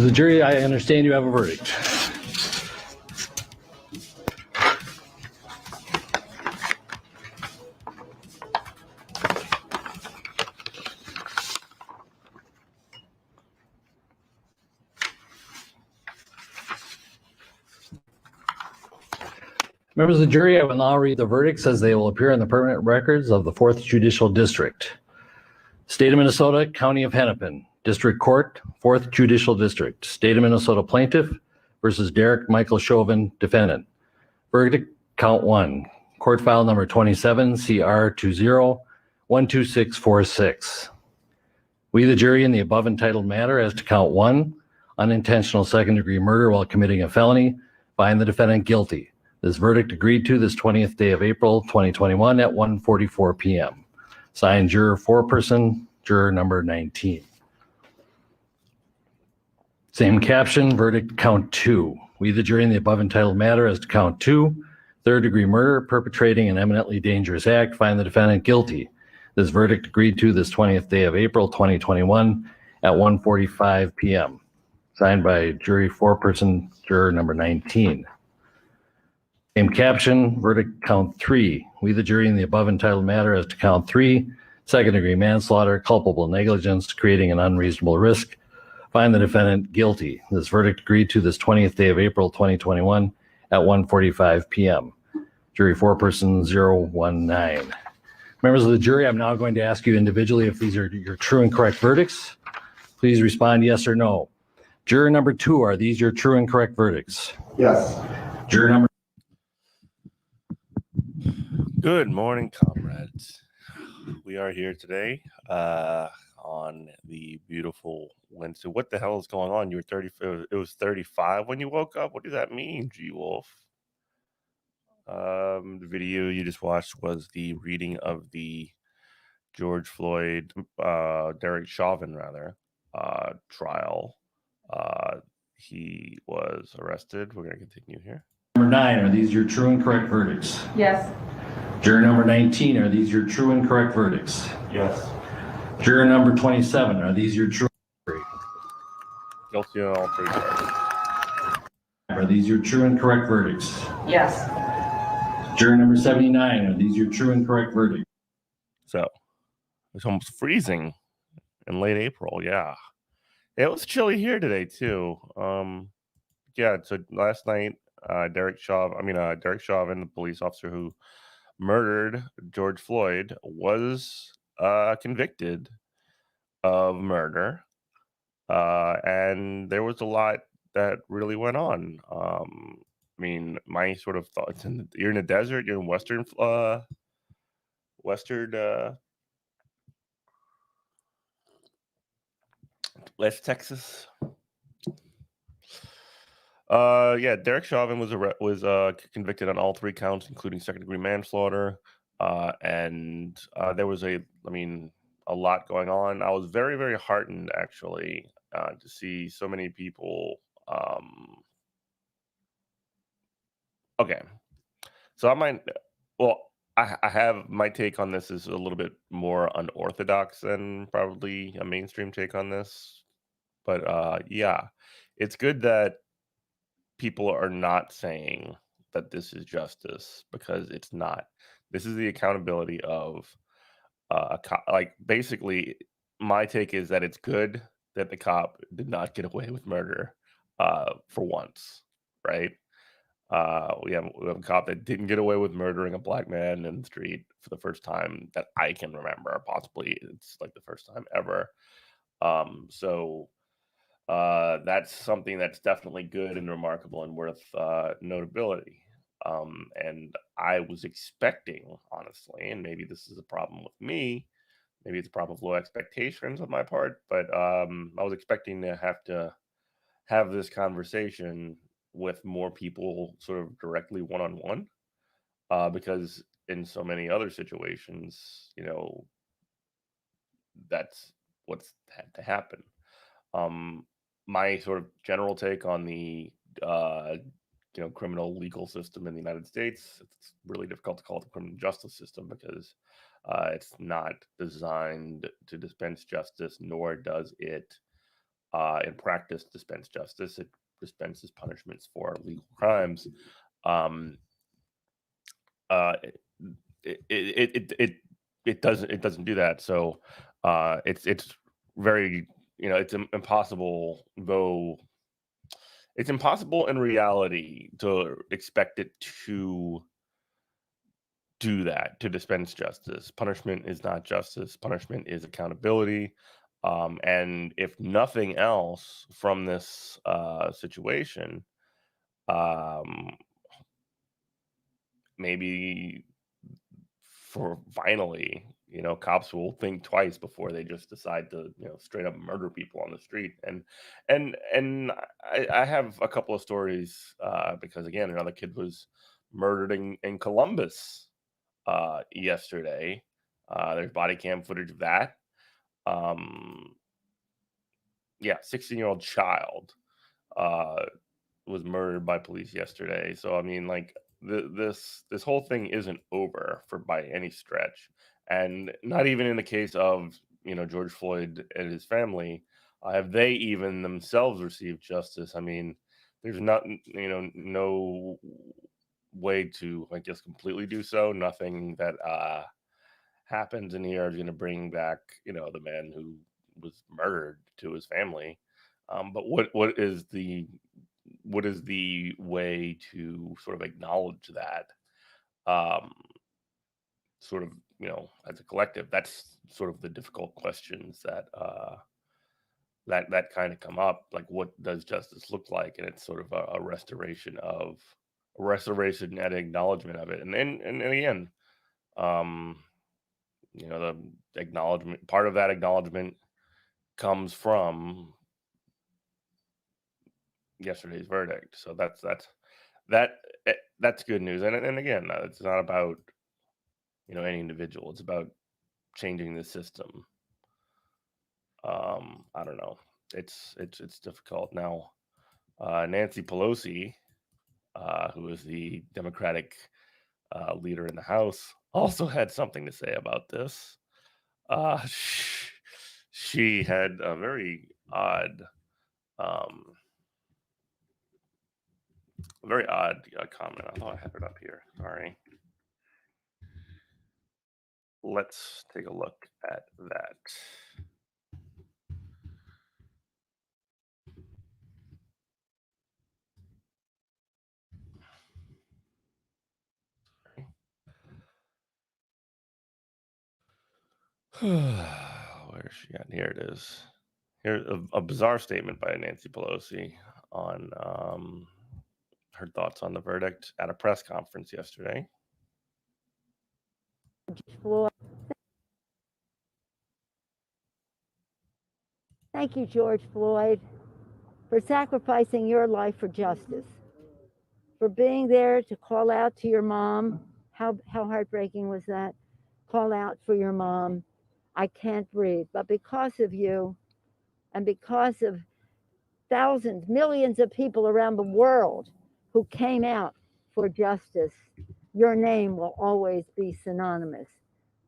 The jury, I understand you have a verdict. Members of the jury, I will now read the verdicts as they will appear in the permanent records of the 4th Judicial District. State of Minnesota, County of Hennepin, District Court, 4th Judicial District. State of Minnesota Plaintiff versus Derek Michael Chauvin, Defendant. Verdict, count 1. Court file number 27, CR 20 12646. We, the jury, in the above entitled matter as to count 1, unintentional second-degree murder while committing a felony, find the defendant guilty. This verdict agreed to this 20th day of April, 2021 at 1:44 p.m. Signed, juror foreperson, juror number 19. Same caption, verdict count 2. We, the jury, in the above entitled matter as to count 2, third-degree murder, perpetrating an eminently dangerous act, find the defendant guilty. This verdict agreed to this 20th day of April, 2021 at 1:45 p.m. Signed by jury foreperson, juror number 19. Same caption, verdict count 3. We, the jury, in the above entitled matter as to count 3, second-degree manslaughter, culpable negligence, creating an unreasonable risk, find the defendant guilty. This verdict agreed to this 20th day of April, 2021 at 1:45 p.m. Jury foreperson 019. Members of the jury, I'm now going to ask you individually if these are your true and correct verdicts. Please respond yes or no. Juror number 2, are these your true and correct verdicts? Yes. Juror number. Good morning, comrades. We are here today on the beautiful Wednesday. What the hell is going on? You were 30. It was 35 when you woke up. What does that mean, G Wolf? The video you just watched was the reading of the George Floyd, Derek Chauvin, trial. He was arrested. We're going to continue here. Number 9, are these your true and correct verdicts? Yes. Juror number 19, are these your true and correct verdicts? Yes. Juror number 27, are these your true? Guilty on all 3 charges. Are these your true and correct verdicts? Yes. Juror number 79, are these your true and correct verdicts? So it's almost freezing in late April. Yeah. It was chilly here today too. Yeah. So last night, Derek Chauvin, the police officer who murdered George Floyd, was convicted of murder. And there was a lot that really went on. My sort of thoughts, you're in the desert, you're in West Texas. Derek Chauvin was convicted on all 3 counts, including second-degree manslaughter. And there was a lot going on. I was very, very heartened, actually, to see so many people. Okay. So I have my take on this is a little bit more unorthodox than probably a mainstream take on this. But yeah, it's good that people are not saying that this is justice, because it's not. This is the accountability of a cop. Like, basically, my take is that it's good that the cop did not get away with murder for once, right? We have a cop that didn't get away with murdering a black man in the street for the first time that I can remember. Possibly it's like the first time ever. So that's something that's definitely good and remarkable and worth notability. And I was expecting, honestly, and maybe this is a problem with me, maybe it's a problem of low expectations on my part, but I was expecting to have this conversation with more people sort of directly one-on-one, because in so many other situations, that's what's had to happen. My sort of general take on the criminal legal system in the United States, it's really difficult to call it the criminal justice system, because it's not designed to dispense justice, nor does it in practice dispense justice. It dispenses punishments for legal crimes. It doesn't do that. So it's very, it's impossible, though. It's impossible in reality to expect it to do that, to dispense justice. Punishment is not justice. Punishment is accountability. And if nothing else from this situation, maybe for finally, cops will think twice before they just decide to, straight up murder people on the street. And I have a couple of stories because again, another kid was murdered in Columbus yesterday. There's body cam footage of that. 16-year-old child was murdered by police yesterday. So I mean, like this whole thing isn't over by any stretch, and not even in the case of George Floyd and his family. Have they even themselves received justice? I mean, there's not no way to, I guess, completely do so. Nothing that happens in here is going to bring back the man who was murdered to his family. But what is the way to sort of acknowledge that sort of as a collective? That's sort of the difficult questions that that kind of come up. Like, what does justice look like? And it's sort of a restoration and acknowledgement of it. And again, the acknowledgement, part of that acknowledgement comes from yesterday's verdict. So that's good news. And again, it's not about any individual. It's about changing the system. I don't know. It's difficult now. Nancy Pelosi, who is the Democratic leader in the House, also had something to say about this. She had a very odd comment. I thought I had it up here. Sorry. Let's take a look at that. Where is she at? Here it is. Here's a bizarre statement by Nancy Pelosi on her thoughts on the verdict at a press conference yesterday. Thank you, George Floyd, for sacrificing your life for justice, for being there to call out to your mom. How heartbreaking was that? Call out for your mom. I can't breathe. But because of you and because of thousands, millions of people around the world who came out for justice, your name will always be synonymous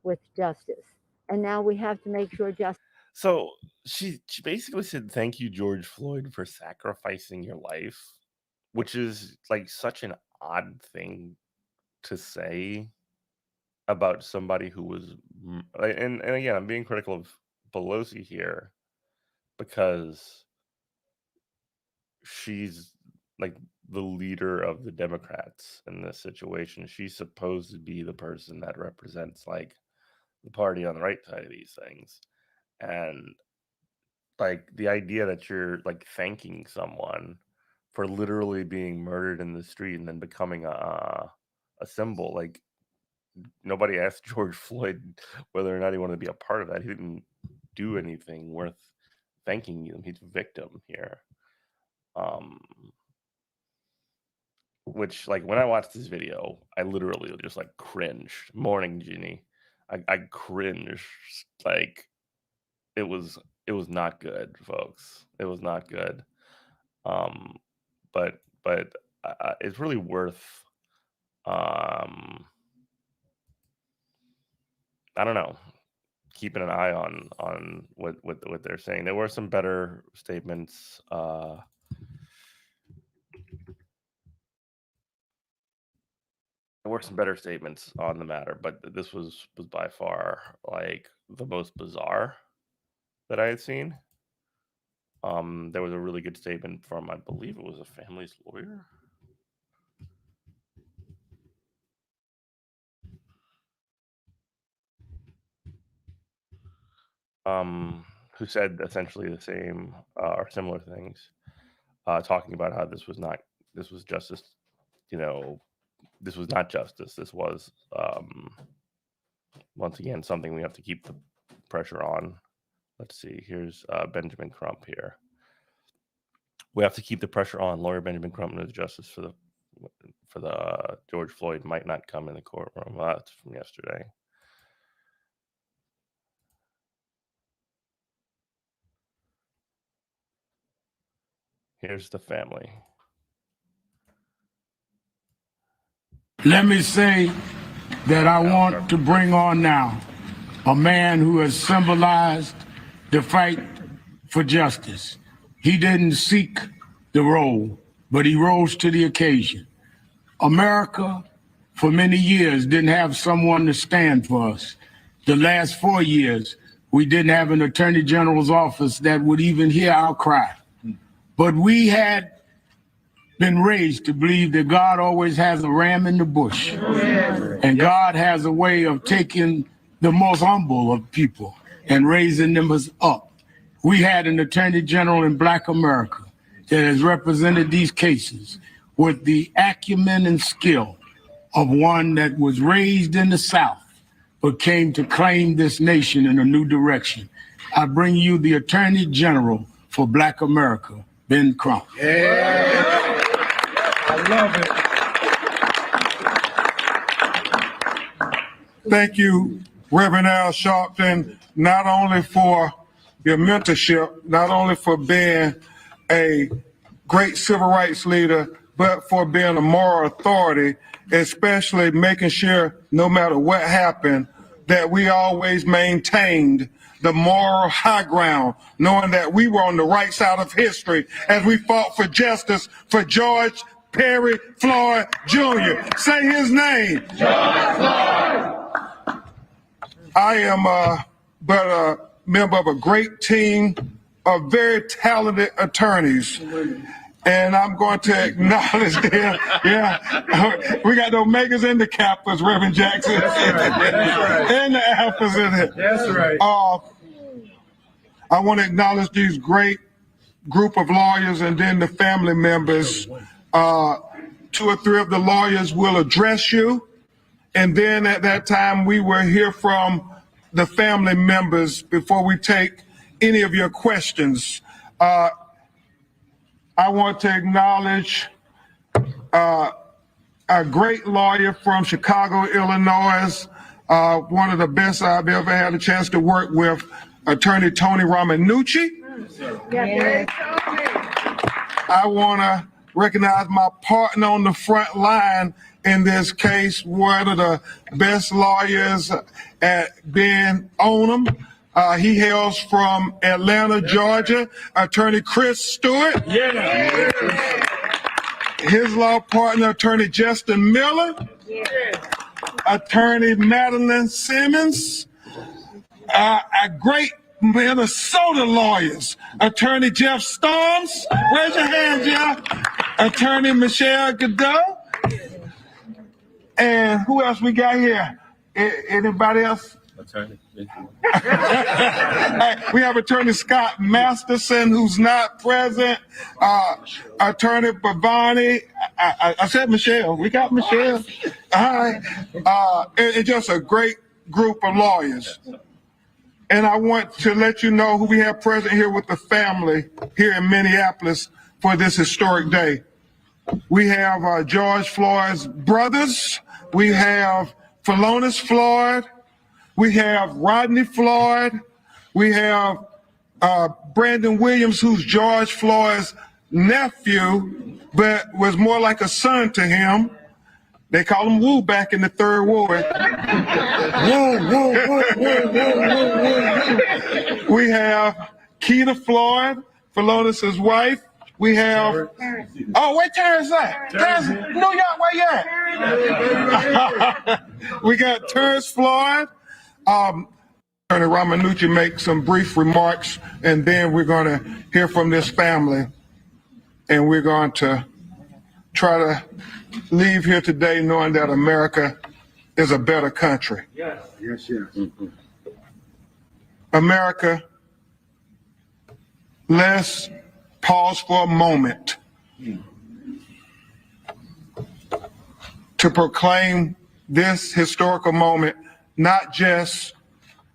with justice. And now we have to make sure justice. So she basically said, "Thank you, George Floyd, for sacrificing your life," which is like such an odd thing to say about somebody who was, and again, I'm being critical of Pelosi here because she's like the leader of the Democrats in this situation. She's supposed to be the person that represents like the party on the right side of these things. And like the idea that you're like thanking someone for literally being murdered in the street and then becoming a symbol, like nobody asked George Floyd whether or not he wanted to be a part of that. He didn't do anything worth thanking him. He's a victim here. Which, like, when I watched this video, I literally just like cringed. Morning, Ginny. I cringed. Like, it was not good, folks. It was not good. But it's really worth I don't know, keeping an eye on what they're saying. There were some better statements. There were some better statements on the matter, but this was by far like the most bizarre that I had seen. There was a really good statement from, I believe it was a family's lawyer. Who said essentially the same or similar things, talking about how this was justice. This was not justice. This was once again, something we have to keep the pressure on. Let's see. Here's Benjamin Crump here. We have to keep the pressure on. Lawyer Benjamin Crump knows justice for the George Floyd might not come in the courtroom. Well, that's from yesterday. Here's the family. Let me say that I want to bring on now a man who has symbolized the fight for justice. He didn't seek the role, but he rose to the occasion. America, for many years, didn't have someone to stand for us. The last 4 years, we didn't have an attorney general's office that would even hear our cry. But we had been raised to believe that God always has a ram in the bush. And God has a way of taking the most humble of people and raising them up. We had an attorney general in Black America that has represented these cases with the acumen and skill of one that was raised in the South, but came to claim this nation in a new direction. I bring you the Attorney General for Black America, Ben Crump. Yeah. I love it. Thank you, Reverend Al Sharpton, not only for your mentorship, not only for being a great civil rights leader, but for being a moral authority, especially making sure no matter what happened, that we always maintained the moral high ground, knowing that we were on the right side of history as we fought for justice for George Perry Floyd Jr. Say his name. George Floyd. I am but a member of a great team of very talented attorneys. And I'm going to acknowledge them. Yeah, we got the Omegas and the Kappas, Reverend Jackson. And the Alphas in it. That's right. I want to acknowledge these great group of lawyers and then the family members. 2 or 3 of the lawyers will address you. And then at that time, we will hear from the family members before we take any of your questions. I want to acknowledge a great lawyer from Chicago, Illinois, one of the best I've ever had a chance to work with, Attorney Tony Romanucci. I want to recognize my partner on the front line in this case, one of the best lawyers at Ben Onum. He hails from Atlanta, Georgia, Attorney Chris Stewart. Yeah. His law partner, Attorney Justin Miller. Yeah. Attorney Madeline Simmons. A great Minnesota lawyers, Attorney Jeff Storms. Raise your hand, Jeff. Attorney Michelle Godot. And who else we got here? Anybody else? Attorney. We have Attorney Scott Masterson, who's not present. Attorney Bavani. I said Michelle. We got Michelle. Hi. And just a great group of lawyers. And I want to let you know who we have present here with the family here in Minneapolis for this historic day. We have George Floyd's brothers. We have Philonise Floyd. We have Rodney Floyd. We have Brandon Williams, who's George Floyd's nephew, but was more like a son to him. They call him Woo back in the Third Ward. Woo, woo, woo, woo, woo, woo, woo. We have Keita Floyd, Philonice's wife. We have, where Terrence at? Terrence, New York, where you at? We got Terrence Floyd. Attorney Romanucci make some brief remarks, and then we're going to hear from this family, and we're going to try to leave here today knowing that America is a better country. Yes, yes, yes. Mm-hmm. America, let's pause for a moment to proclaim this historical moment, not just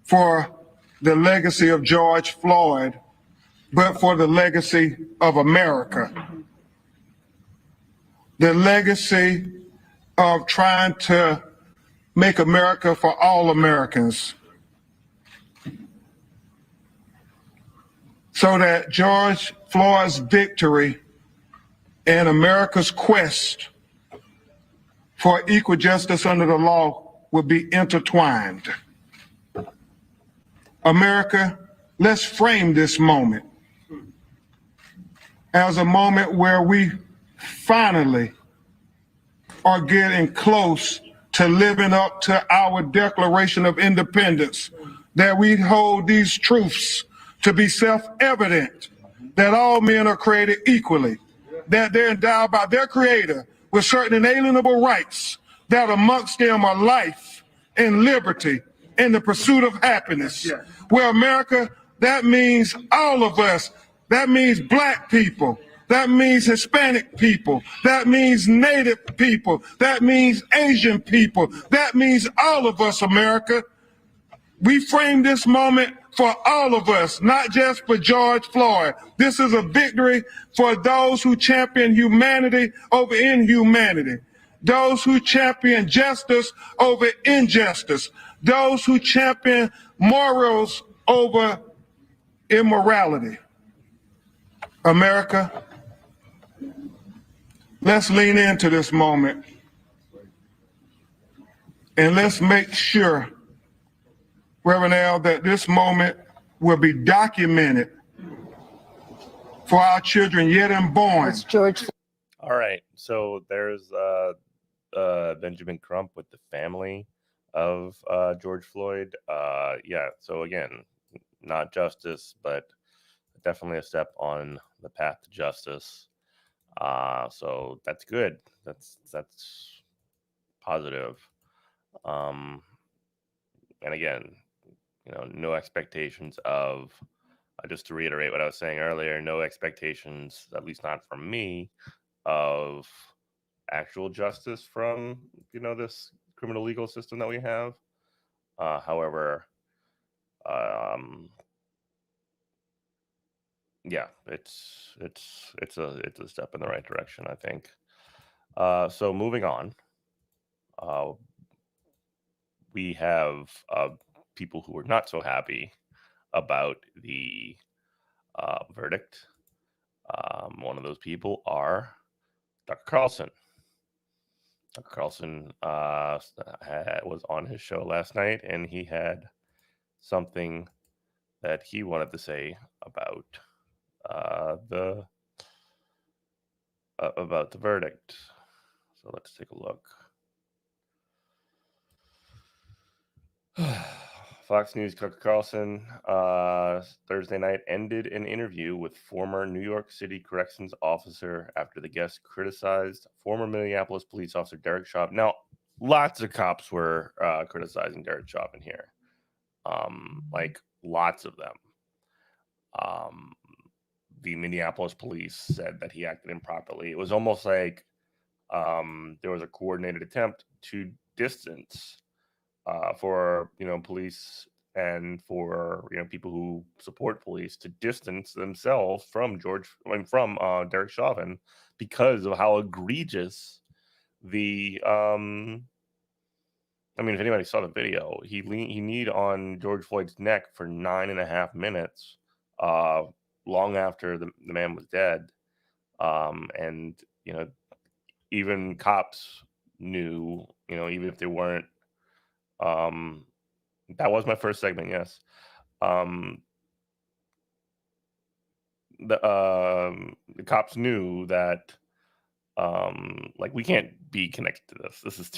for the legacy of George Floyd, but for the legacy of America. The legacy of trying to make America for all Americans, so that George Floyd's victory and America's quest for equal justice under the law will be intertwined. America, let's frame this moment as a moment where we finally are getting close to living up to our Declaration of Independence, that we hold these truths to be self-evident, that all men are created equally, that they're endowed by their Creator with certain inalienable rights, that amongst them are life and liberty and the pursuit of happiness. Where America, that means all of us. That means Black people. That means Hispanic people. That means Native people. That means Asian people. That means all of us, America. We frame this moment for all of us, not just for George Floyd. This is a victory for those who champion humanity over inhumanity, those who champion justice over injustice, those who champion morals over immorality. America, let's lean into this moment and let's make sure, Reverend Al, that this moment will be documented for our children yet unborn. It's George. All right. So there's Benjamin Crump with the family of George Floyd. Yeah. So again, not justice, but definitely a step on the path to justice. So that's good. That's positive. And again, no expectations of, just to reiterate what I was saying earlier, no expectations, at least not from me, of actual justice from, this criminal legal system that we have. However, yeah, it's a step in the right direction, I think. So moving on, we have people who are not so happy about the verdict. One of those people are Dr. Carlson. Dr. Carlson was on his show last night, and he had something that he wanted to say about the verdict. So let's take a look. Fox News Tucker Carlson Thursday night ended an interview with former New York City corrections officer after the guest criticized former Minneapolis police officer Derek Chauvin. Now, lots of cops were criticizing Derek Chauvin here, like lots of them. The Minneapolis police said that he acted improperly. It was almost like there was a coordinated attempt to distance for police and for people who support police to distance themselves from Derek Chauvin because of how egregious the if anybody saw the video, he kneed on George Floyd's neck for 9.5 minutes, long after the man was dead, and even cops knew, even if they weren't. That was my first segment. Yes. The cops knew that, we can't be connected to this. This is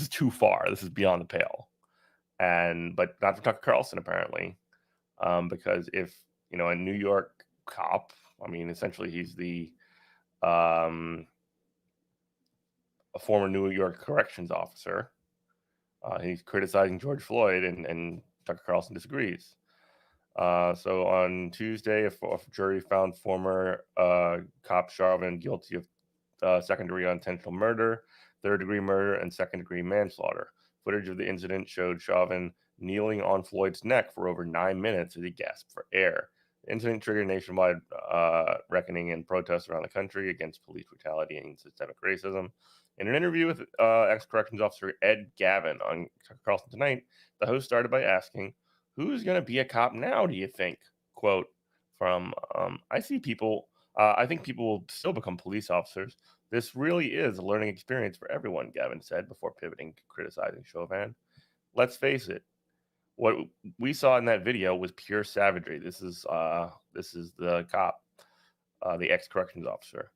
too far. This is beyond the pale. But not for Tucker Carlson, apparently, because if, a New York cop, essentially he's a former New York corrections officer. He's criticizing George Floyd, and Tucker Carlson disagrees. So on Tuesday, a jury found former cop Chauvin guilty of second-degree unintentional murder, third-degree murder, and second-degree manslaughter Footage of the incident showed Chauvin kneeling on Floyd's neck for over 9 minutes as he gasped for air. The incident triggered nationwide reckoning and protests around the country against police brutality and systemic racism. In an interview with ex-corrections officer Ed Gavin on Tucker Carlson Tonight, the host started by asking, "Who's going to be a cop now, do you think?" Quote from, I think people will still become police officers. This really is a learning experience for everyone, Gavin said before pivoting to criticizing Chauvin. Let's face it, what we saw in that video was pure savagery. This is the cop, the ex-corrections officer.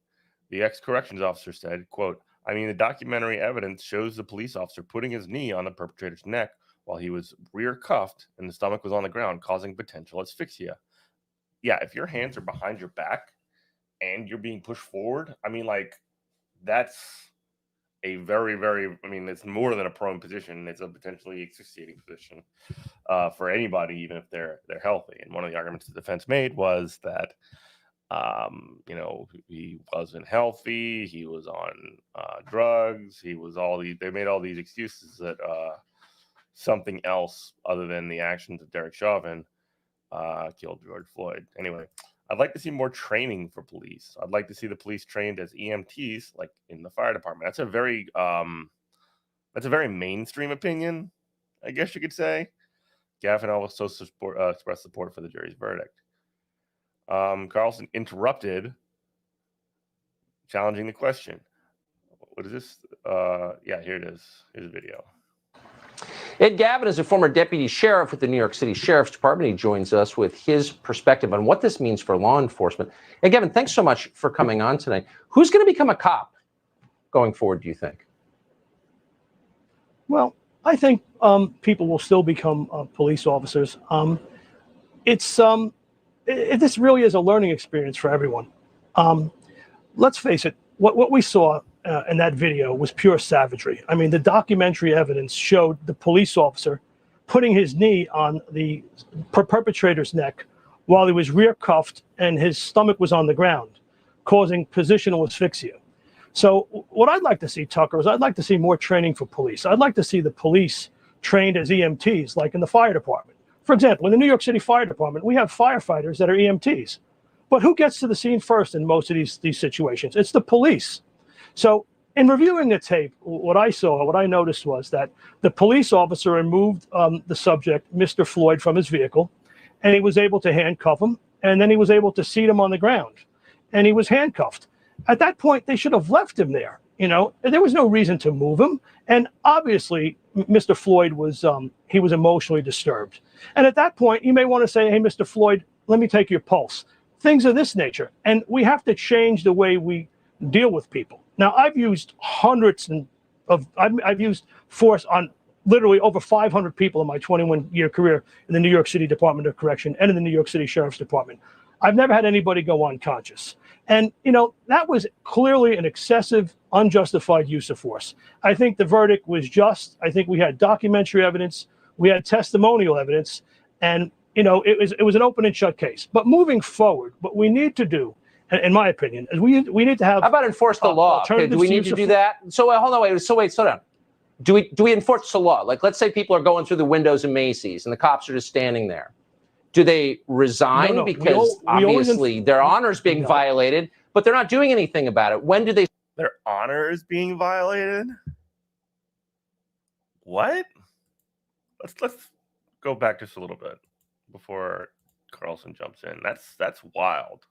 The ex-corrections officer said, quote, "I mean, the documentary evidence shows the police officer putting his knee on the perpetrator's neck while he was rear cuffed and the stomach was on the ground, causing potential asphyxia." Yeah, if your hands are behind your back and you're being pushed forward, I mean, like, that's a very, very, I mean, it's more than a prone position. It's a potentially asphyxiating position for anybody, even if they're healthy. And one of the arguments the defense made was that, he wasn't healthy. He was on drugs. They made all these excuses that something else other than the actions of Derek Chauvin killed George Floyd. Anyway, I'd like to see more training for police. I'd like to see the police trained as EMTs, like in the fire department. That's a very mainstream opinion, I guess you could say. Gavin also expressed support for the jury's verdict. Carlson interrupted, challenging the question. What is this? Here it is. Here's a video. Ed Gavin is a former deputy sheriff with the New York City Sheriff's Department. He joins us with his perspective on what this means for law enforcement. Ed Gavin, thanks so much for coming on tonight. Who's going to become a cop going forward, do you think? Well, I think people will still become police officers. This really is a learning experience for everyone. Let's face it, what we saw in that video was pure savagery. I mean, the documentary evidence showed the police officer putting his knee on the perpetrator's neck while he was rear cuffed and his stomach was on the ground, causing positional asphyxia. So what I'd like to see, Tucker, is I'd like to see more training for police. I'd like to see the police trained as EMTs, like in the fire department. For example, in the New York City Fire Department, we have firefighters that are EMTs. But who gets to the scene first in most of these situations? It's the police. So in reviewing the tape, what I noticed was that the police officer removed the subject, Mr. Floyd, from his vehicle, and he was able to handcuff him, and then he was able to seat him on the ground, and he was handcuffed. At that point, they should have left him there. There was no reason to move him. And obviously, Mr. Floyd was emotionally disturbed. And at that point, you may want to say, "Hey, Mr. Floyd, let me take your pulse." Things of this nature. And we have to change the way we deal with people. Now, I've used I've used force on literally over 500 people in my 21-year career in the New York City Department of Correction and in the New York City Sheriff's Department. I've never had anybody go unconscious. And, that was clearly an excessive, unjustified use of force. I think the verdict was just. I think we had documentary evidence. We had testimonial evidence. And, it was an open and shut case. But moving forward, what we need to do, in my opinion, is we need to have. How about enforce the law? Okay, do we need to do that? So hold on, slow down. Do we enforce the law? Like, let's say people are going through the windows of Macy's and the cops are just standing there. Do they resign? No, because obviously their honor is being violated, but they're not doing anything about it. When do they? Their honor is being violated? What? Let's go back just a little bit before Carlson jumps in. That's wild.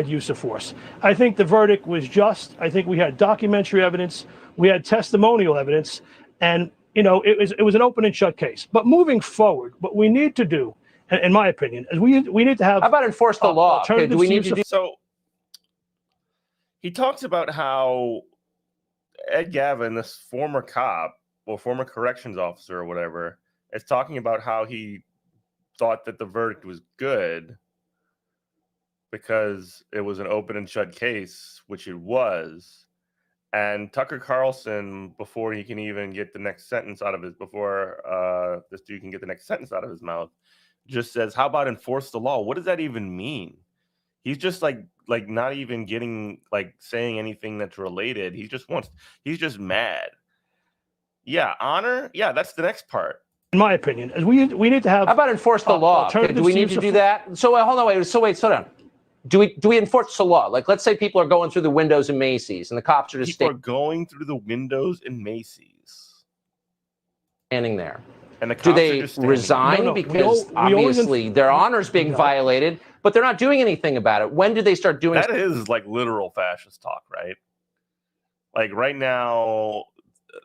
Use of force. I think the verdict was just. I think we had documentary evidence. We had testimonial evidence. And, it was an open and shut case. But moving forward, what we need to do, in my opinion, is we need to have. How about enforce the law? Okay, do we need to do? So he talks about how Ed Gavin, this former cop or former corrections officer or whatever, is talking about how he thought that the verdict was good because it was an open and shut case, which it was. And Tucker Carlson, before he can even get the next sentence out of his, this dude can get the next sentence out of his mouth, just says, "How about enforce the law?" What does that even mean? He's just like not even saying anything that's related. He's just mad. Yeah, honor. Yeah, that's the next part. in my opinion, is we need to have. How about enforce the law? Okay, alternatives do we to need to use do of- that? So hold on, wait. So wait, slow down. Do we enforce the law? Like, let's say people are going through the windows in Macy's and the cops are just People are going through the windows in Macy's, standing there. and the cops Do are they just standing resign No, because we always obviously their honor's being violated, but they're not doing anything about it? When do they start doing? That is like literal fascist talk, right? Like right now,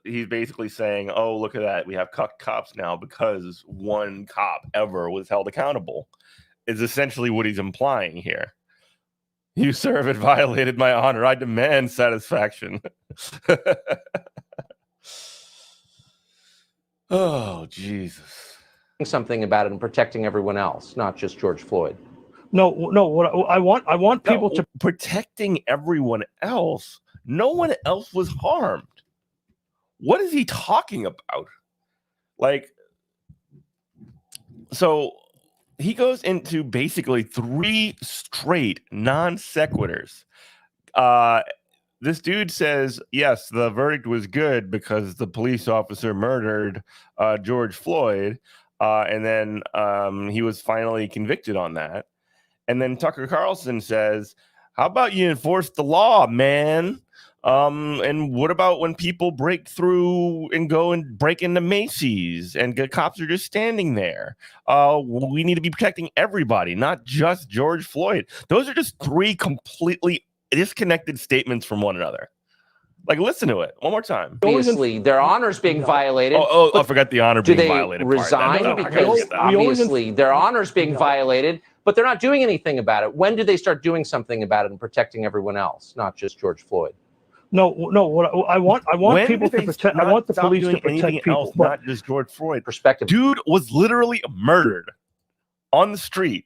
he's basically saying, "Oh, look at that! We have cops now because one cop ever was held accountable." Is essentially what he's implying here. You, sir, have violated my honor. I demand satisfaction. Oh, Jesus. Something about it and protecting everyone else, not just George Floyd. No. What I want people to protecting everyone else. No one else was harmed. What is he talking about? Like, so he goes into basically 3 straight non sequiturs. This dude says, yes, the verdict was good because the police officer murdered George Floyd. And then he was finally convicted on that. And then Tucker Carlson says, how about you enforce the law, man? And what about when people break through and go and break into Macy's and the cops are just standing there? We need to be protecting everybody, not just George Floyd. Those are just 3 completely disconnected statements from one another. Like, listen to it one more time. Obviously, their honor's being violated. I forgot the honor being violated. Do they resign because obviously their honor's being violated, but they're not doing anything about it? When do they start doing something about it and protecting everyone else, not just George Floyd? No. What I want people to protect. I want the police to protect people, else, not just George Floyd. Perspective. Dude was literally murdered on the street.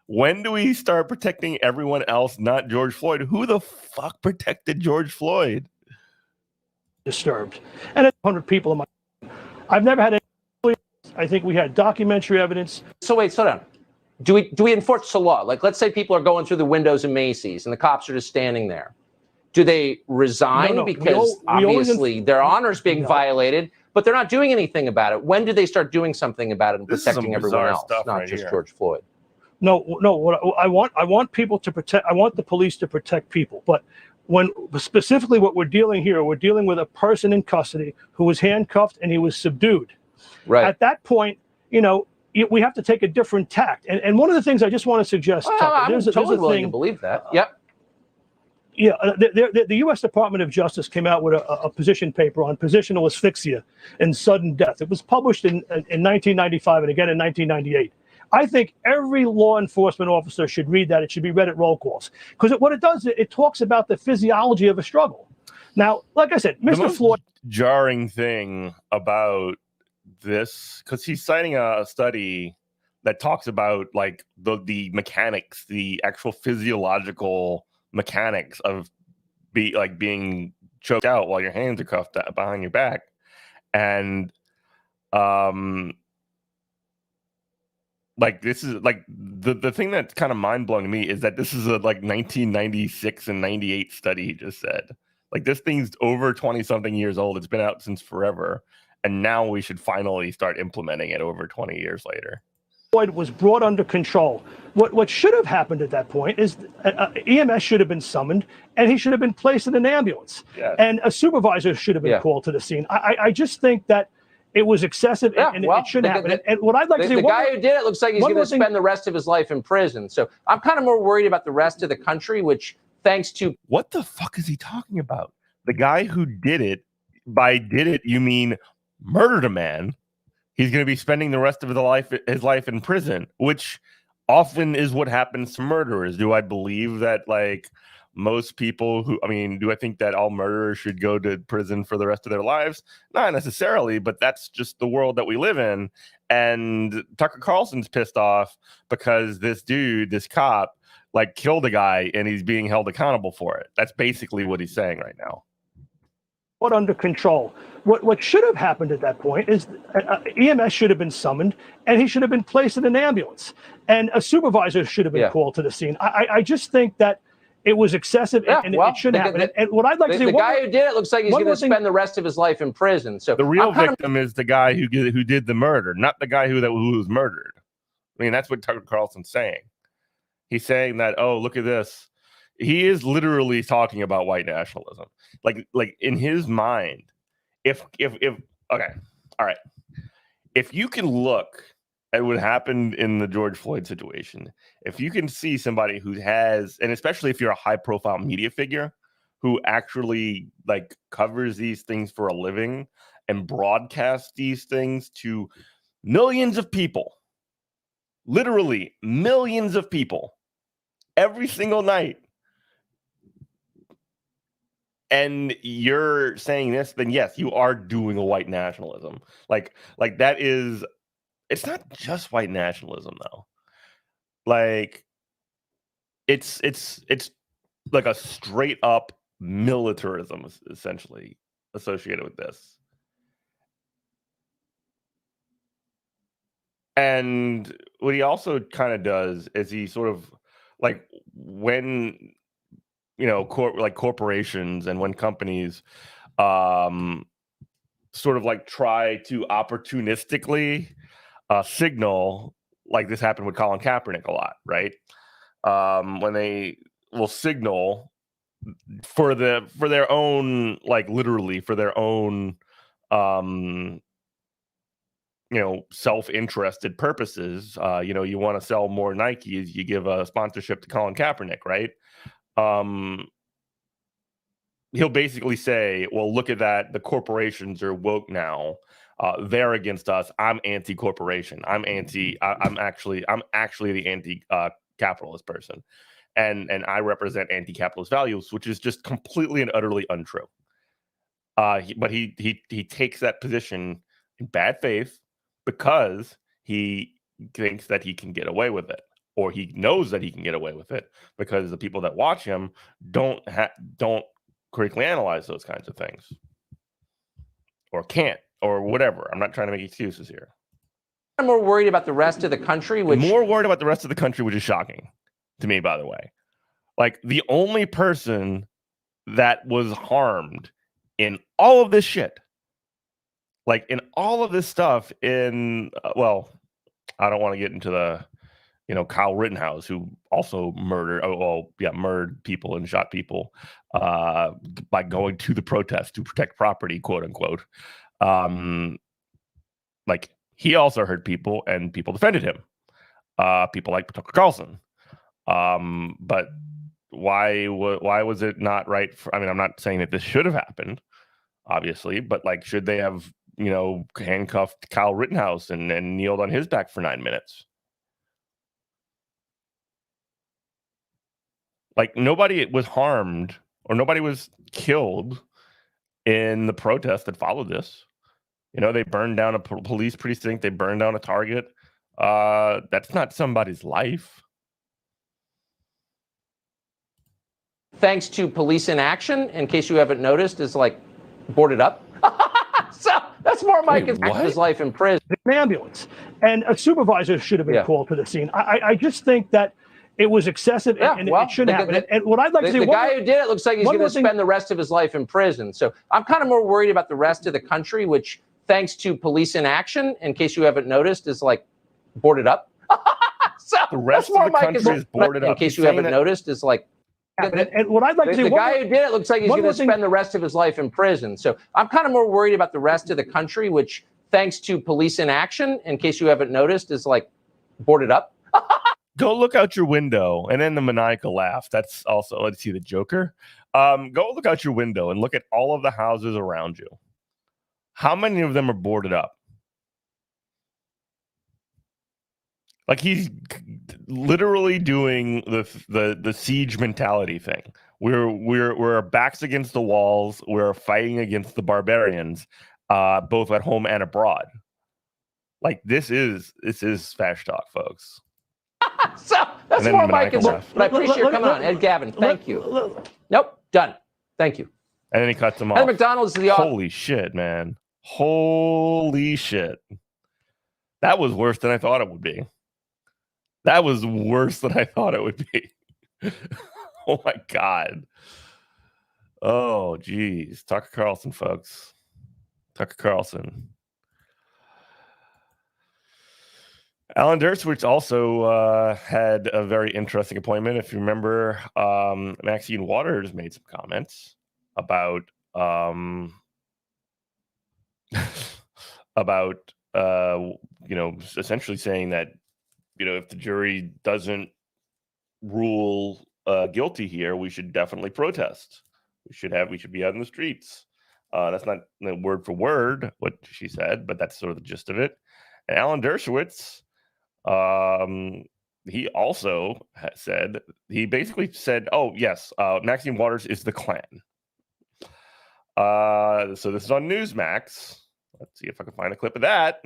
When do we start protecting everyone else, not George Floyd? Who the fuck protected George Floyd? Disturbed, and 100 people in my. I've never had any. I think we had documentary evidence. So wait, slow down. Do we enforce the law? Like, let's say people are going through the windows in Macy's and the cops are just standing there. Do they resign because obviously their honor's being violated, but they're not doing anything about it? When do they start doing something about it and protecting everyone else, not just George Floyd? No. What I want people to protect. I want the police to protect people, but when specifically what we're dealing with a person in custody who was handcuffed and he was subdued. Right. At that point, we have to take a different tact. And one of the things I just want to suggest, I'm totally willing to believe that. Yep. Yeah, the U.S. Department of Justice came out with a position paper on positional asphyxia and sudden death. It was published in 1995 and again in 1998. I think every law enforcement officer should read that. It should be read at roll calls because what it does, it talks about the physiology of a struggle. Now, like I said, Mr. Floyd. Jarring thing about this, because he's citing a study that talks about like the mechanics, the actual physiological mechanics of being choked out while your hands are cuffed behind your back, and like this is like the thing that's kind of mind-blowing to me is that this is a like 1996 and 98 study he just said. Like, this thing's over 20 something years old. It's been out since forever, and now we should finally start implementing it over 20 years later. Floyd was brought under control. What should have happened at that point is EMS should have been summoned and he should have been placed in an ambulance. Yes. And a supervisor should have been called to the scene. I just think that it was excessive and it shouldn't happen. And what I'd like to say, the guy who did it looks like he's going to spend the rest of his life in prison. So I'm kind of more worried about the rest of the country, which thanks to. What the fuck is he talking about? The guy who did it, by did it, you mean murdered a man. He's going to be spending the rest of his life in prison, which often is what happens to murderers. Do I believe that, like, most people do I think that all murderers should go to prison for the rest of their lives? Not necessarily, but that's just the world that we live in. And Tucker Carlson's pissed off because this dude, this cop, like, killed a guy and he's being held accountable for it. That's basically what he's saying right now. Under control. What should have happened at that point is EMS should have been summoned and he should have been placed in an ambulance and a supervisor should have been called to the scene. I just think that it was excessive Yeah, and well, it shouldn't happen. And what I'd like to say, the guy who did it looks like he's one going more to thing- spend the rest of his life in prison. So The real I'm kind of victim is the guy who did the murder, not the guy who was murdered. I mean, that's what Tucker Carlson's saying. He's saying that, oh, look at this. He is literally talking about white nationalism. Like in his mind, if okay, all right. If you can look at what happened in the George Floyd situation, if you can see somebody who has, and especially if you're a high profile media figure who actually like covers these things for a living and broadcasts these things to millions of people, literally millions of people every single night, and you're saying this, then yes, you are doing a white nationalism. Like that is, it's not just white nationalism though. Like it's like a straight up militarism essentially associated with this. And what he also kind of does is he sort of like when corporations and when companies sort of like try to opportunistically signal, like this happened with Colin Kaepernick a lot, right? When they will signal for their own, like literally for their own self-interested purposes. You want to sell more Nikes, you give a sponsorship to Colin Kaepernick, right? He'll basically say, well, look at that. The corporations are woke now. They're against us. I'm anti-corporation. I'm actually the anti-capitalist person. And I represent anti-capitalist values, which is just completely and utterly untrue. But he takes that position in bad faith because he thinks that he can get away with it, or he knows that he can get away with it because the people that watch him don't critically analyze those kinds of things, or can't, or whatever. I'm not trying to make excuses here. I'm more worried about the rest of the country, which More worried about the rest of the country, which is shocking to me, by the way. Like the only person that was harmed in all of this shit, like in all of this stuff, in I don't want to get into the Kyle Rittenhouse, who also murdered people and shot people by going to the protest to protect property, quote unquote. Like he also hurt people, and people defended him. People like Tucker Carlson. But why was it not right? I'm not saying that this should have happened, obviously, but like, should they have handcuffed Kyle Rittenhouse and kneeled on his back for 9 minutes? Like nobody was harmed or nobody was killed in the protest that followed this. They burned down a police precinct. They burned down a Target. That's not somebody's life. thanks to police inaction, in case you haven't noticed, is like boarded up. So that's more Mike Wait, and his life in prison. an ambulance, and a supervisor should have been called to the scene. I just think that it was excessive and it shouldn't happen. And what I'd like to say, the guy who did it looks like he's going to spend the rest of his life in prison. So I'm kind of more worried about the rest of the country, which, thanks to police inaction, in case you haven't noticed, is like boarded up. So the rest of the country is boarded up. In case you haven't noticed, is like. And what I'd like to say, the guy who did it looks like he's going to spend the rest of his life in prison. So I'm kind of more worried about the rest of the country, which, thanks to police inaction, in case you haven't noticed, is like boarded up. Go look out your window, and then the maniacal laugh. That's also, let's see, the Joker. Go look out your window and look at all of the houses around you. How many of them are boarded up? Like, he's literally doing the siege mentality thing. We're backs against the walls. We're fighting against the barbarians, both at home and abroad. Like, this is fast talk, folks. So that's more Mike and but I appreciate you coming on. Ed Gavin, thank you. Nope, done. Thank you. And then he cuts him off. Heather McDonald's is the Holy shit, man. Holy shit. That was worse than I thought it would be. That was worse than I thought it would be. Oh my God. Oh, geez. Tucker Carlson, folks. Tucker Carlson. Alan Dershowitz also had a very interesting appointment. If you remember, Maxine Waters made some comments about about essentially saying that if the jury doesn't rule guilty here, we should definitely protest. We should be out in the streets. That's not word for word what she said, but that's sort of the gist of it. And Alan Dershowitz, he also said, he basically said, oh yes, Maxine Waters is the Klan. So this is on Newsmax. Let's see if I can find a clip of that.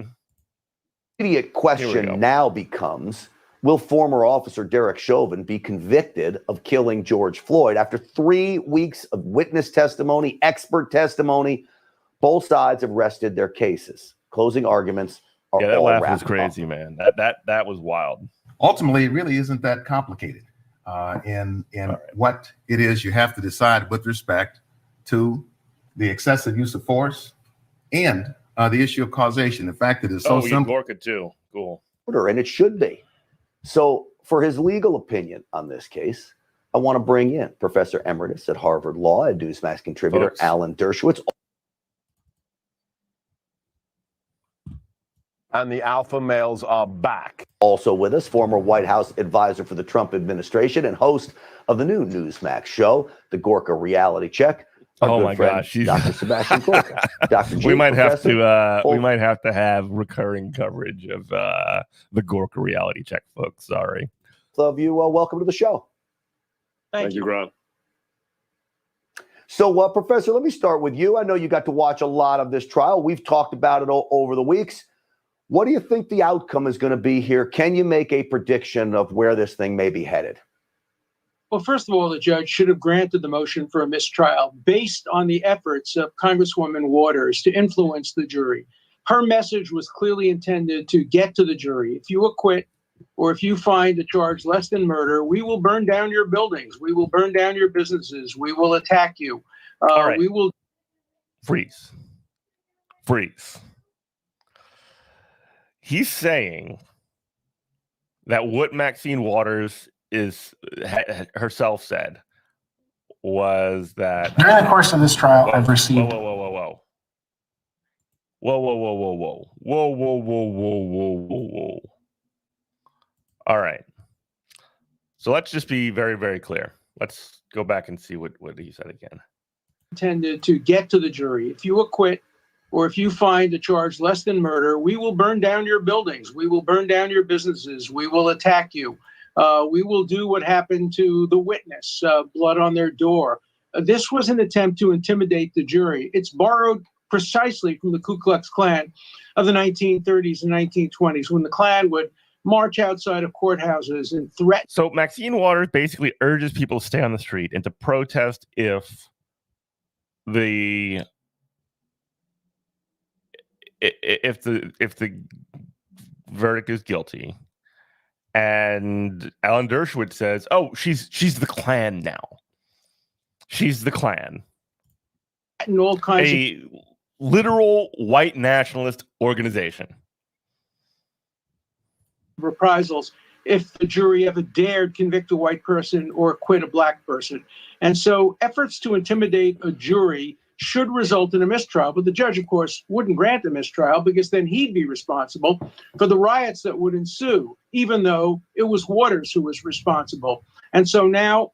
Immediate question now becomes, will former officer Derek Chauvin be convicted of killing George Floyd after 3 weeks of witness testimony, expert testimony? Both sides have rested their cases. Closing arguments are that all laugh wrapped was crazy, up. man. That was wild. Ultimately, it really isn't that complicated in what it is you have to decide with respect to the excessive use of force and the issue of causation. The fact that it's so simple. Gorka too. Cool. And it should be. So for his legal opinion on this case, I want to bring in Professor Emeritus at Harvard Law and Newsmax contributor Folks. Alan Dershowitz. And the alpha males are back. Also with us, former White House advisor for the Trump administration and host of the new Newsmax show, The Gorka Reality Check. Oh my gosh, Dr. Sebastian Gorka. Dr. G, we might have Professor, to have recurring coverage of the Gorka Reality Check, folks. Sorry. Love you. Welcome to the show. Thank you, Rob. So, Professor, let me start with you. I know you got to watch a lot of this trial. We've talked about it over the weeks. What do you think the outcome is going to be here? Can you make a prediction of where this thing may be headed? Well, first of all, the judge should have granted the motion for a mistrial based on the efforts of Congresswoman Waters to influence the jury. Her message was clearly intended to get to the jury. If you acquit or if you find a charge less than murder, we will burn down your buildings. We will burn down your businesses. We will attack you. All right. We will Freeze. He's saying that what Maxine Waters herself said was that during the course of this trial, I've received. Whoa. All right. So let's just be very, very clear. Let's go back and see what he said again. Intended to get to the jury. If you acquit or if you find a charge less than murder, we will burn down your buildings. We will burn down your businesses. We will attack you. We will do what happened to the witness, blood on their door. This was an attempt to intimidate the jury. It's borrowed precisely from the Ku Klux Klan of the 1930s and 1920s, when the Klan would march outside of courthouses and threaten. So Maxine Waters basically urges people to stay on the street and to protest if the verdict is guilty. And Alan Dershowitz says, "Oh, she's the Klan now. She's the Klan." And all kinds of literal white nationalist organization. Reprisals if the jury ever dared convict a white person or acquit a black person. And so efforts to intimidate a jury should result in a mistrial. But the judge, of course, wouldn't grant a mistrial because then he'd be responsible for the riots that would ensue, even though it was Waters who was responsible. And so now,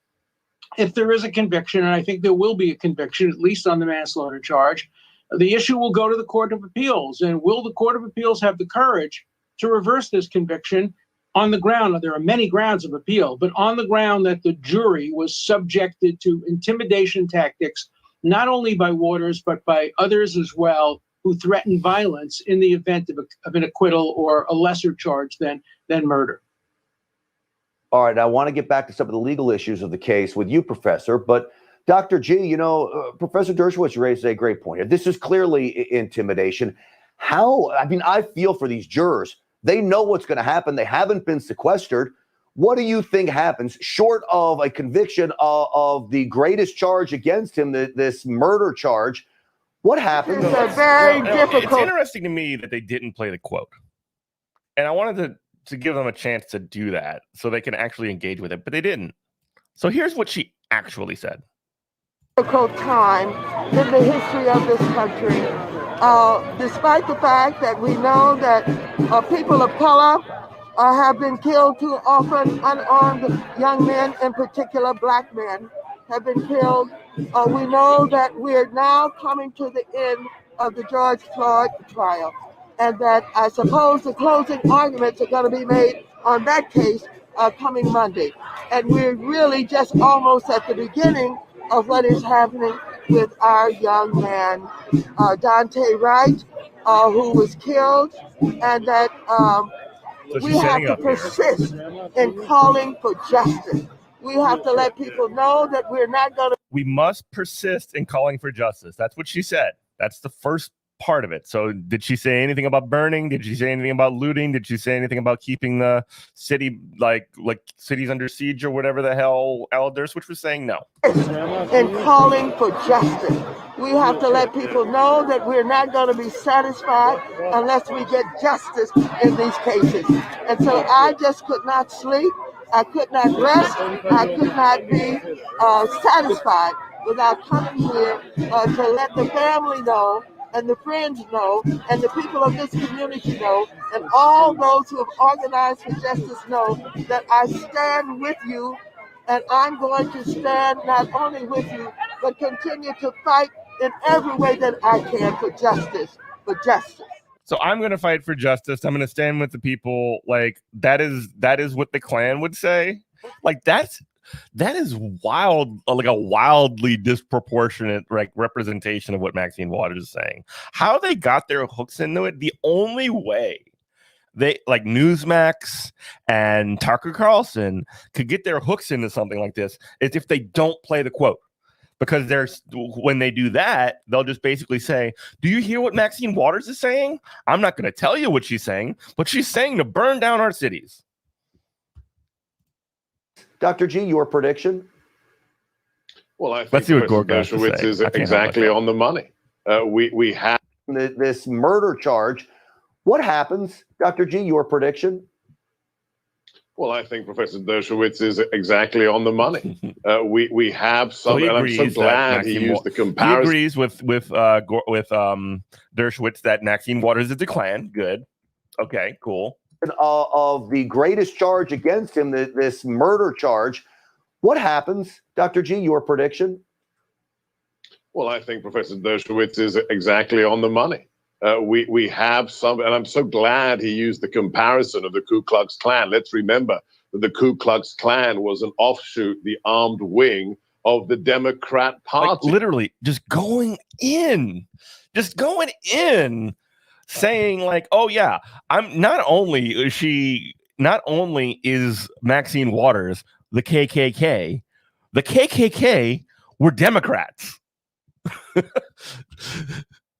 if there is a conviction, and I think there will be a conviction, at least on the manslaughter charge, the issue will go to the Court of Appeals. And will the Court of Appeals have the courage to reverse this conviction on the ground? There are many grounds of appeal, but on the ground that the jury was subjected to intimidation tactics, not only by Waters, but by others as well, who threatened violence in the event of an acquittal or a lesser charge than murder. All right, I want to get back to some of the legal issues of the case with you, Professor, but Dr. G, Professor Dershowitz raised a great point here. This is clearly intimidation. I feel for these jurors. They know what's going to happen. They haven't been sequestered. What do you think happens short of a conviction of the greatest charge against him, this murder charge? What happens? It's interesting to me that they didn't play the quote. And I wanted to give them a chance to do that so they can actually engage with it, but they didn't. So here's what she actually said. Difficult time in the history of this country. Despite the fact that we know that people of color have been killed too often, unarmed young men, in particular black men, have been killed. We know that we're now coming to the end of the George Floyd trial, and that I suppose the closing arguments are going to be made on that case coming Monday. And we're really just almost at the beginning of what is happening with our young man, Dante Wright, who was killed, and that we have to persist in calling for justice. We have to let people know that we're not going to. We must persist in calling for justice. That's what she said. That's the first part of it. So did she say anything about burning? Did she say anything about looting? Did she say anything about keeping the city like cities under siege or whatever the hell Al Dershowitz was saying? No. In calling for justice. We have to let people know that we're not going to be satisfied unless we get justice in these cases. And so I just could not sleep. I could not rest. I could not be satisfied without coming here to let the family know, and the friends know, and the people of this community know, and all those who have organized for justice know that I stand with you, and I'm going to stand not only with you, but continue to fight in every way that I can for justice, for justice. So I'm going to fight for justice. I'm going to stand with the people. Like that is what the Klan would say. Like that is wild, like a wildly disproportionate representation of what Maxine Waters is saying. How they got their hooks into it, the only way they like Newsmax and Tucker Carlson could get their hooks into something like this is if they don't play the quote. Because when they do that, they'll just basically say, do you hear what Maxine Waters is saying? I'm not going to tell you what she's saying, but she's saying to burn down our cities. Dr. G, your prediction? Well, I think Let's see what Gorka has to Dershowitz say. is exactly on the money. We have this murder charge. What happens, Dr. G, your prediction? Well, I think Professor Dershowitz is exactly on the money. We have some, and I'm so glad he used the comparison. He agrees with Dershowitz that Maxine Waters is a Klan. Good. Okay, cool. Of the greatest charge against him, this murder charge. What happens, Dr. G, your prediction? Well, I think Professor Dershowitz is exactly on the money. We have some, and I'm so glad he used the comparison of the Ku Klux Klan. Let's remember that the Ku Klux Klan was an offshoot, the armed wing of the Democrat Party. Like, literally just going in, saying like, oh yeah, I'm not only is Maxine Waters the KKK were Democrats.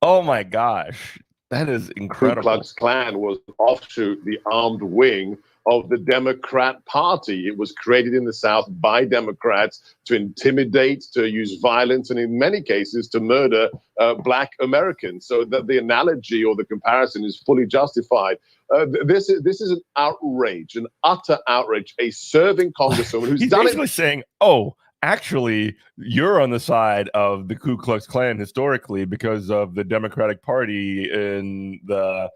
Oh my gosh, that is incredible. Ku Klux Klan was an offshoot, the armed wing of the Democrat Party. It was created in the South by Democrats to intimidate, to use violence, and in many cases to murder Black Americans. So that the analogy or the comparison is fully justified. This is an outrage, an utter outrage. A serving congresswoman who's He's done basically it. saying, oh, actually, you're on the side of the Ku Klux Klan historically because of the Democratic Party in the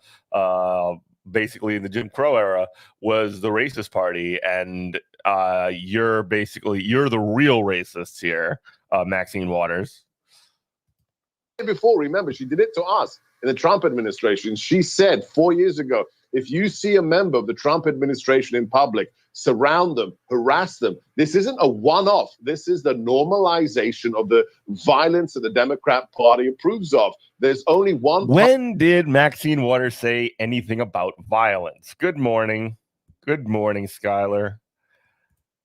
basically in the Jim Crow era was the racist party, and you're the real racists here, Maxine Waters. Before, remember, she did it to us in the Trump administration. She said 4 years ago, if you see a member of the Trump administration in public, surround them, harass them. This isn't a one-off. This is the normalization of the violence that the Democrat Party approves of. There's only one. When did Maxine Waters say anything about violence? Good morning. Good morning, Skylar.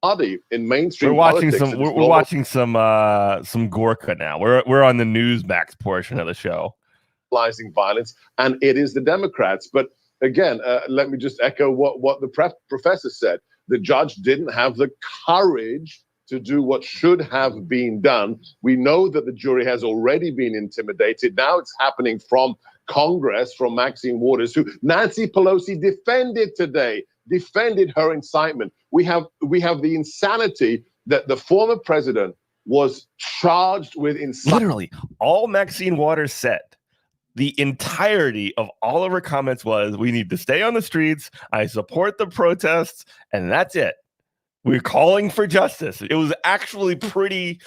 Party in mainstream We're watching politics. we're watching some Gorka now. We're on the Newsmax portion of the show. Violence, and it is the Democrats. But again, let me just echo what the professor said. The judge didn't have the courage to do what should have been done. We know that the jury has already been intimidated. Now it's happening from Congress, from Maxine Waters, who Nancy Pelosi defended today, defended her incitement. We have the insanity that the former president was charged with incitement. Literally, all Maxine Waters said, the entirety of all of her comments was, we need to stay on the streets. I support the protests, and that's it. We're calling for justice. It was actually pretty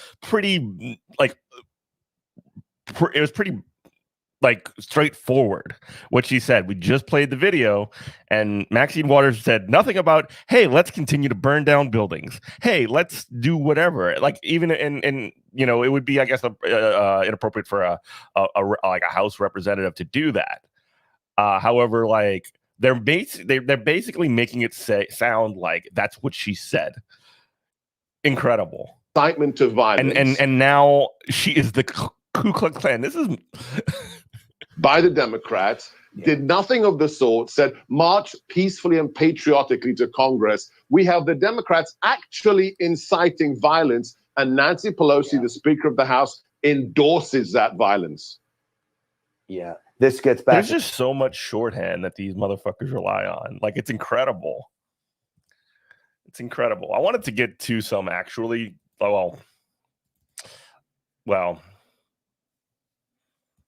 straightforward what she said. We just played the video, and Maxine Waters said nothing about, hey, let's continue to burn down buildings. Hey, let's do whatever. Like, even in it would be, I guess, inappropriate for a House representative to do that. However, like, they're basically making it sound like that's what she said. Incredible. Incitement to violence. And now she is the Ku Klux Klan. This is by the Democrats, did nothing of the sort, said march peacefully and patriotically to Congress. We have the Democrats actually inciting violence, and Nancy Pelosi, the Speaker of the House, endorses that violence. Yeah, this gets back. There's just so much shorthand that these motherfuckers rely on. Like, it's incredible. It's incredible. I wanted to get to some actually, well,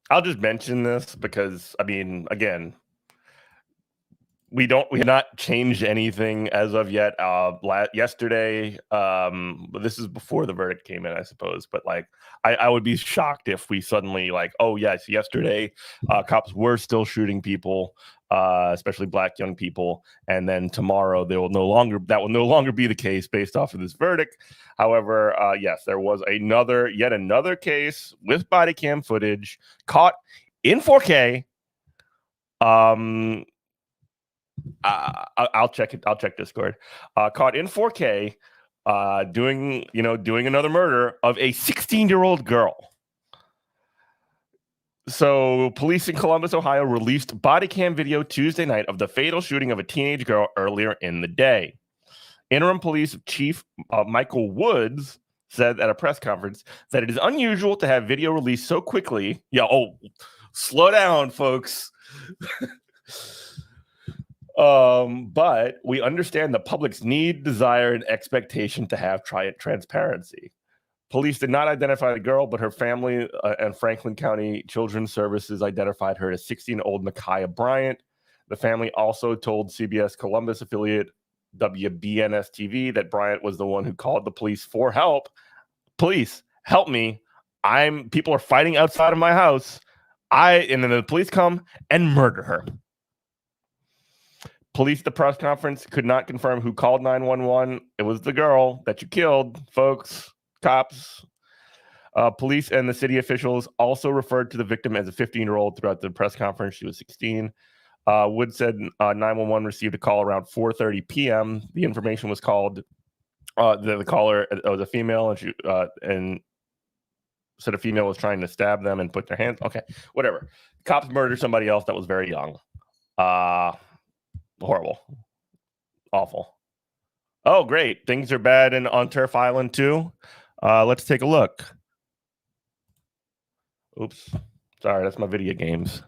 I'll just mention this because, I mean, again, we have not changed anything as of yet. Yesterday, this is before the verdict came in, I suppose, but like, I would be shocked if we suddenly oh yes, yesterday, cops were still shooting people, especially black young people, and then tomorrow that will no longer be the case based off of this verdict. However, yes, there was yet another case with body cam footage caught in 4K. I'll check it. I'll check Discord. Caught in 4K, doing another murder of a 16-year-old girl. So, police in Columbus, Ohio, released body cam video Tuesday night of the fatal shooting of a teenage girl earlier in the day. Interim Police Chief Michael Woods said at a press conference that it is unusual to have video released so quickly. Slow down, folks. But we understand the public's need, desire, and expectation to have transparency. Police did not identify the girl, but her family and Franklin County Children's Services identified her as 16-year-old Micaiah Bryant. The family also told CBS Columbus affiliate WBNS-TV that Bryant was the one who called the police for help. Police, help me. People are fighting outside of my house. And then the police come and murder her. Police at the press conference could not confirm who called 911. It was the girl that you killed, folks. Cops. Police and the city officials also referred to the victim as a 15-year-old throughout the press conference. She was 16. Wood said 911 received a call around 4:30 p.m. The information was called. The caller was a female, and she said a female was trying to stab them and put their hands. Okay, whatever. Cops murdered somebody else that was very young. Horrible. Awful. Oh, great. Things are bad on Turf Island, too. Let's take a look. Oops. Sorry, that's my video games.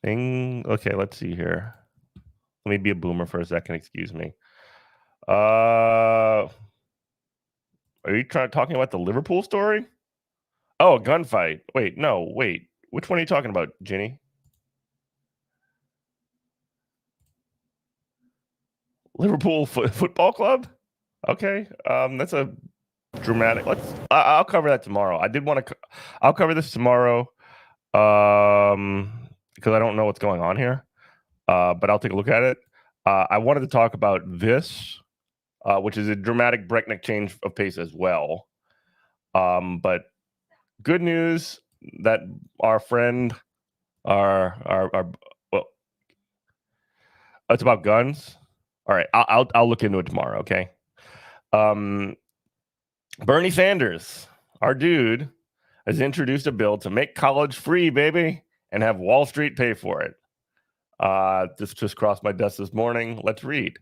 Okay, let's see here. Let me be a boomer for a second. Excuse me. Are you talking about the Liverpool story? Oh, a gunfight. Wait. Which one are you talking about, Ginny? Liverpool Football Club? Okay. That's a dramatic. I'll cover that tomorrow. I'll cover this tomorrow. Because I don't know what's going on here. But I'll take a look at it. I wanted to talk about this, which is a dramatic breakneck change of pace as well. But good news that our friend, well, it's about guns. All right, I'll look into it tomorrow. Okay. Bernie Sanders, our dude, has introduced a bill to make college free, baby, and have Wall Street pay for it. This just crossed my desk this morning. Let's read.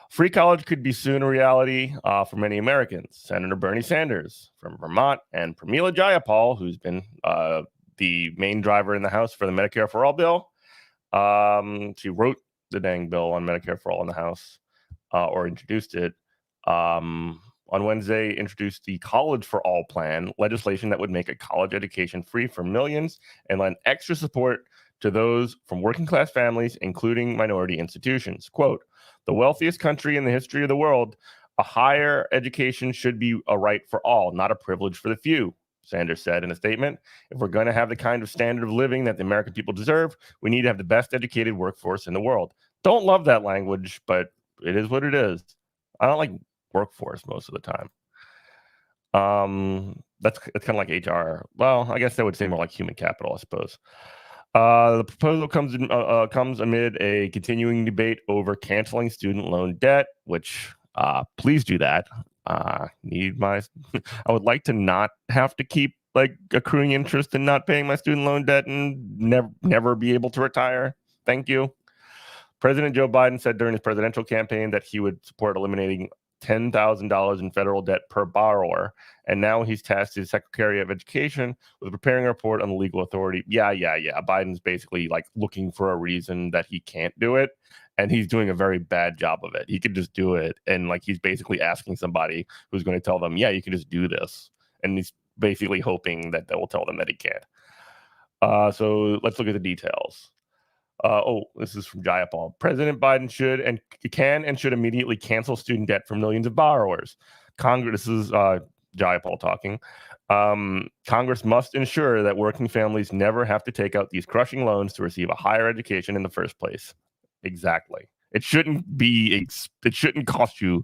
Free college could be soon a reality for many Americans. Senator Bernie Sanders from Vermont and Pramila Jayapal, who's been the main driver in the House for the Medicare for All bill. She wrote the dang bill on Medicare for All in the House, or introduced it. On Wednesday, introduced the College for All plan, legislation that would make a college education free for millions and lend extra support to those from working class families, including minority institutions. Quote, the wealthiest country in the history of the world, a higher education should be a right for all, not a privilege for the few, Sanders said in a statement. If we're going to have the kind of standard of living that the American people deserve, we need to have the best educated workforce in the world. Don't love that language, but it is what it is. I don't like workforce most of the time. It's kind of like HR. Well, I guess that would say more like human capital, I suppose. The proposal comes amid a continuing debate over canceling student loan debt, which please do that. I would like to not have to keep like accruing interest and not paying my student loan debt and never be able to retire. Thank you. President Joe Biden said during his presidential campaign that he would support eliminating $10,000 in federal debt per borrower. And now he's tasked his Secretary of Education with preparing a report on the legal authority. Yeah. Biden's basically like looking for a reason that he can't do it. And he's doing a very bad job of it. He could just do it. And like, he's basically asking somebody who's going to tell them, yeah, you can just do this. And he's basically hoping that they will tell them that he can't. So let's look at the details. This is from Jayapal. President Biden should and should immediately cancel student debt for millions of borrowers. Congress, this is Jayapal talking. Congress must ensure that working families never have to take out these crushing loans to receive a higher education in the first place. Exactly. It shouldn't cost you,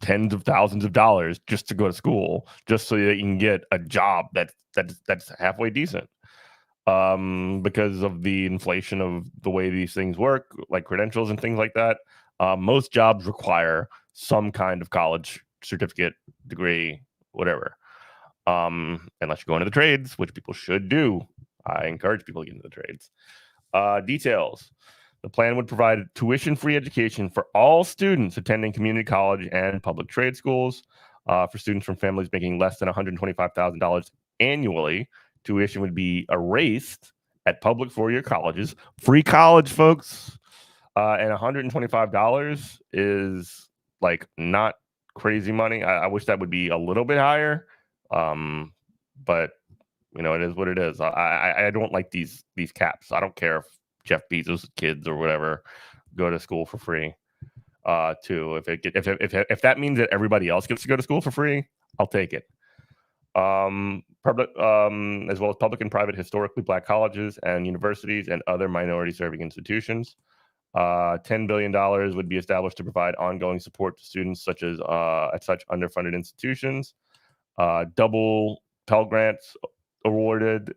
tens of thousands of dollars just to go to school, just so that you can get a job that's halfway decent. Because of the inflation of the way these things work, like credentials and things like that, most jobs require some kind of college certificate, degree, whatever. Unless you go into the trades, which people should do. I encourage people to get into the trades. Details. The plan would provide tuition-free education for all students attending community college and public trade schools. For students from families making less than $125,000 annually, tuition would be erased at public four-year colleges. Free college, folks. And $125 is like not crazy money. I wish that would be a little bit higher. But it is what it is. I don't like these caps. I don't care if Jeff Bezos' kids or whatever go to school for free. Too. If that means that everybody else gets to go to school for free, I'll take it. Public, as well as public and private historically black colleges and universities and other minority serving institutions. $10 billion would be established to provide ongoing support to students such as at such underfunded institutions. Double Pell Grants awarded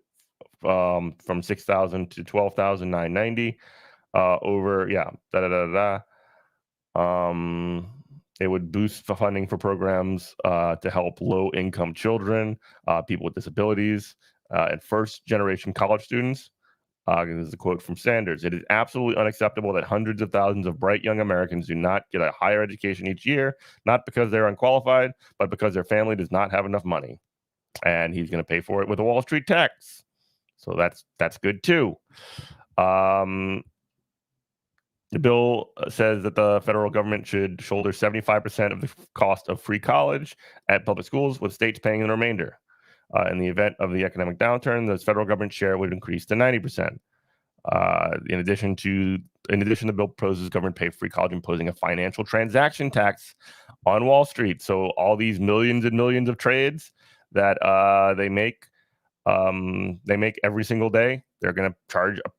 from $6,000 to $12,990. It would boost the funding for programs to help low-income children, people with disabilities, and first-generation college students. This is a quote from Sanders. It is absolutely unacceptable that hundreds of thousands of bright young Americans do not get a higher education each year, not because they're unqualified, but because their family does not have enough money. And he's going to pay for it with a Wall Street tax. So that's good, too. The bill says that the federal government should shoulder 75% of the cost of free college at public schools, with states paying the remainder. In the event of the economic downturn, the federal government share would increase to 90%. In addition, the bill proposes government pay for free college, imposing a financial transaction tax on Wall Street. So all these millions and millions of trades that they make every single day, they're going to charge a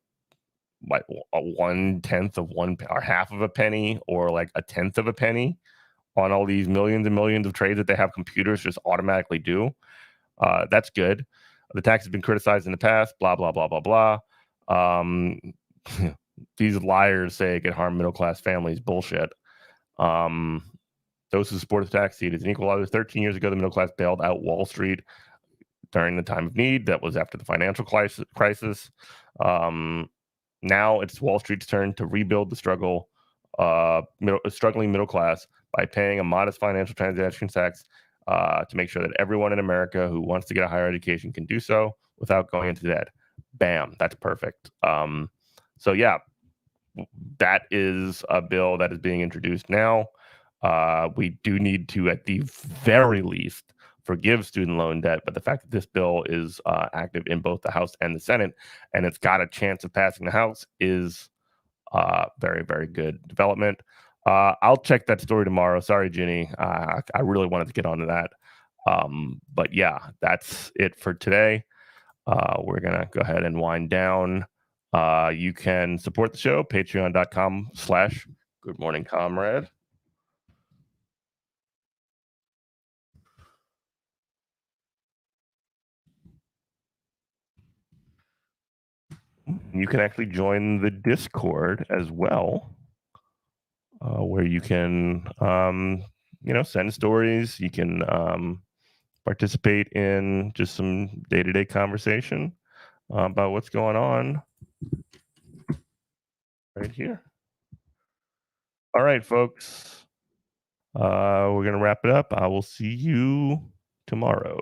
1/10 of one or half of a penny or like a tenth of a penny on all these millions and millions of trades that they have computers just automatically do. That's good. The tax has been criticized in the past, blah, blah, blah, blah, blah. These liars say it can harm middle-class families. Bullshit. Those who support the tax see it as an equalizer. 13 years ago, the middle class bailed out Wall Street. during the time of need. That was after the financial crisis. Now it's Wall Street's turn to rebuild the struggling middle class by paying a modest financial transaction tax to make sure that everyone in America who wants to get a higher education can do so without going into debt. Bam, that's perfect. So yeah, that is a bill that is being introduced now. We do need to, at the very least, forgive student loan debt, but the fact that this bill is active in both the House and the Senate, and it's got a chance of passing the House, is very, very good development. I'll check that story tomorrow. Sorry, Ginny. I really wanted to get onto that. But yeah, that's it for today. We're going to go ahead and wind down. You can support the show, patreon.com/Good Morning Comrade. You can actually join the Discord as well, where you can, send stories. You can participate in just some day-to-day conversation about what's going on right here. All right, folks. We're going to wrap it up. I will see you tomorrow.